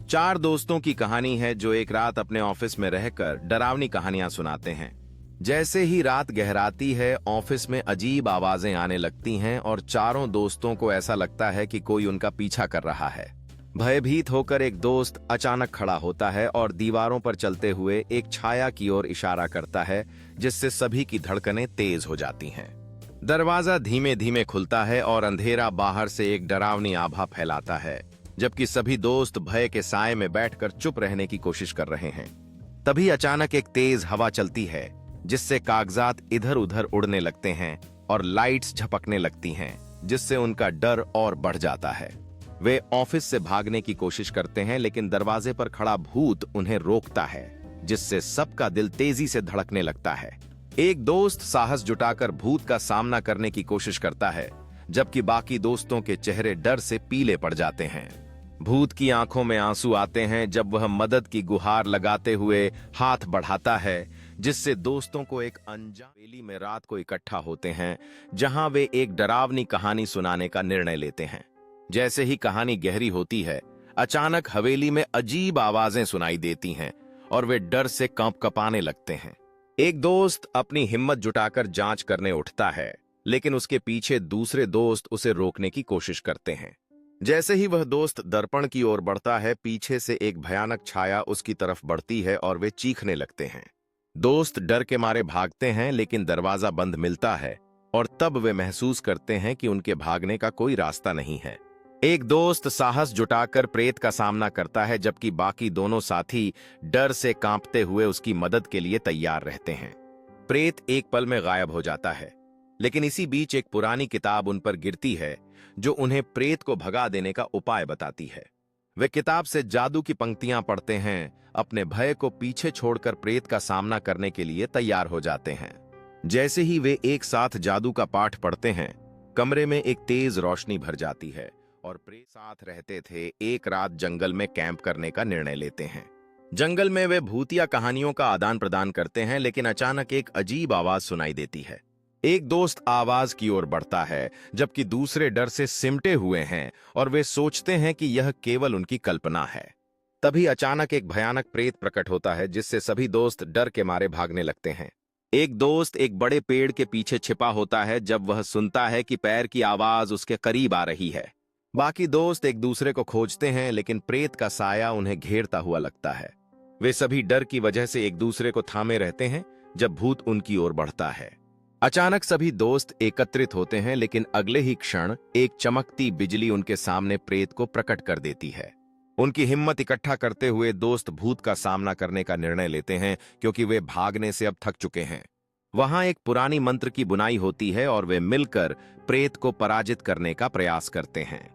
चार दोस्तों की कहानी है जो एक रात अपने ऑफिस में रहकर डरावनी कहानियां सुनाते हैं। जैसे ही रात गहराती है, ऑफिस में अजीब आवाजें आने लगती हैं और चारों दोस्तों को ऐसा लगता है कि कोई उनका पीछा कर रहा है। भयभीत होकर एक दोस्त अचानक खड़ा होता है और दीवारों पर चलते हुए एक छाया की ओर इशारा करता है, जिससे सभी की धड़कनें तेज हो जाती हैं। दरवाजा धीमे धीमे खुलता है और अंधेरा बाहर से एक डरावनी आभा फैलाता है, जबकि सभी दोस्त भय के साए में बैठकर चुप रहने की कोशिश कर रहे हैं। तभी अचानक एक तेज हवा चलती है, जिससे कागजात इधर उधर उड़ने लगते हैं और लाइट्स झपकने लगती हैं, जिससे उनका डर और बढ़ जाता है। वे ऑफिस से भागने की कोशिश करते हैं, लेकिन दरवाजे पर खड़ा भूत उन्हें रोकता है, जिससे सबका दिल तेजी से धड़कने लगता है। एक दोस्त साहस जुटाकर भूत का सामना करने की कोशिश करता है, जबकि बाकी दोस्तों के चेहरे डर से पीले पड़ जाते हैं। भूत की आंखों में आंसू आते हैं जब वह मदद की गुहार लगाते हुए हाथ बढ़ाता है, जिससे दोस्तों को एक अनजान हवेली में रात को इकट्ठा होते हैं, जहां वे एक डरावनी कहानी सुनाने का निर्णय लेते हैं। जैसे ही कहानी गहरी होती है, अचानक हवेली में अजीब आवाजें सुनाई देती हैं और वे डर से कांप-कपाने लगते हैं। एक दोस्त अपनी हिम्मत जुटाकर जांच करने उठता है, लेकिन उसके पीछे दूसरे दोस्त उसे रोकने की कोशिश करते हैं। जैसे ही वह दोस्त दर्पण की ओर बढ़ता है, पीछे से एक भयानक छाया उसकी तरफ बढ़ती है और वे चीखने लगते हैं। दोस्त डर के मारे भागते हैं, लेकिन दरवाजा बंद मिलता है और तब वे महसूस करते हैं कि उनके भागने का कोई रास्ता नहीं है। एक दोस्त साहस जुटाकर प्रेत का सामना करता है, जबकि बाकी दोनों साथी डर से कांपते हुए उसकी मदद के लिए तैयार रहते हैं। प्रेत एक पल में गायब हो जाता है, लेकिन इसी बीच एक पुरानी किताब उन पर गिरती है, जो उन्हें प्रेत को भगा देने का उपाय बताती है। वे किताब से जादू की पंक्तियां पढ़ते हैं, अपने भय को पीछे छोड़कर प्रेत का सामना करने के लिए तैयार हो जाते हैं। जैसे ही वे एक साथ जादू का पाठ पढ़ते हैं, कमरे में एक तेज रोशनी भर जाती है और प्रेत साथ रहते थे एक रात जंगल में कैंप करने का निर्णय लेते हैं। जंगल में वे भूतिया कहानियों का आदान प्रदान करते हैं, लेकिन अचानक एक अजीब आवाज सुनाई देती है। एक दोस्त आवाज की ओर बढ़ता है, जबकि दूसरे डर से सिमटे हुए हैं और वे सोचते हैं कि यह केवल उनकी कल्पना है। तभी अचानक एक भयानक प्रेत प्रकट होता है, जिससे सभी दोस्त डर के मारे भागने लगते हैं। एक दोस्त एक बड़े पेड़ के पीछे छिपा होता है जब वह सुनता है कि पैर की आवाज उसके करीब आ रही है। बाकी दोस्त एक दूसरे को खोजते हैं, लेकिन प्रेत का साया उन्हें घेरता हुआ लगता है। वे सभी डर की वजह से एक दूसरे को थामे रहते हैं जब भूत उनकी ओर बढ़ता है। अचानक सभी दोस्त एकत्रित होते हैं, लेकिन अगले ही क्षण एक चमकती बिजली उनके सामने प्रेत को प्रकट कर देती है। उनकी हिम्मत इकट्ठा करते हुए दोस्त भूत का सामना करने का निर्णय लेते हैं, क्योंकि वे भागने से अब थक चुके हैं। वहां एक पुरानी मंत्र की बुनाई होती है और वे मिलकर प्रेत को पराजित करने का प्रयास करते हैं।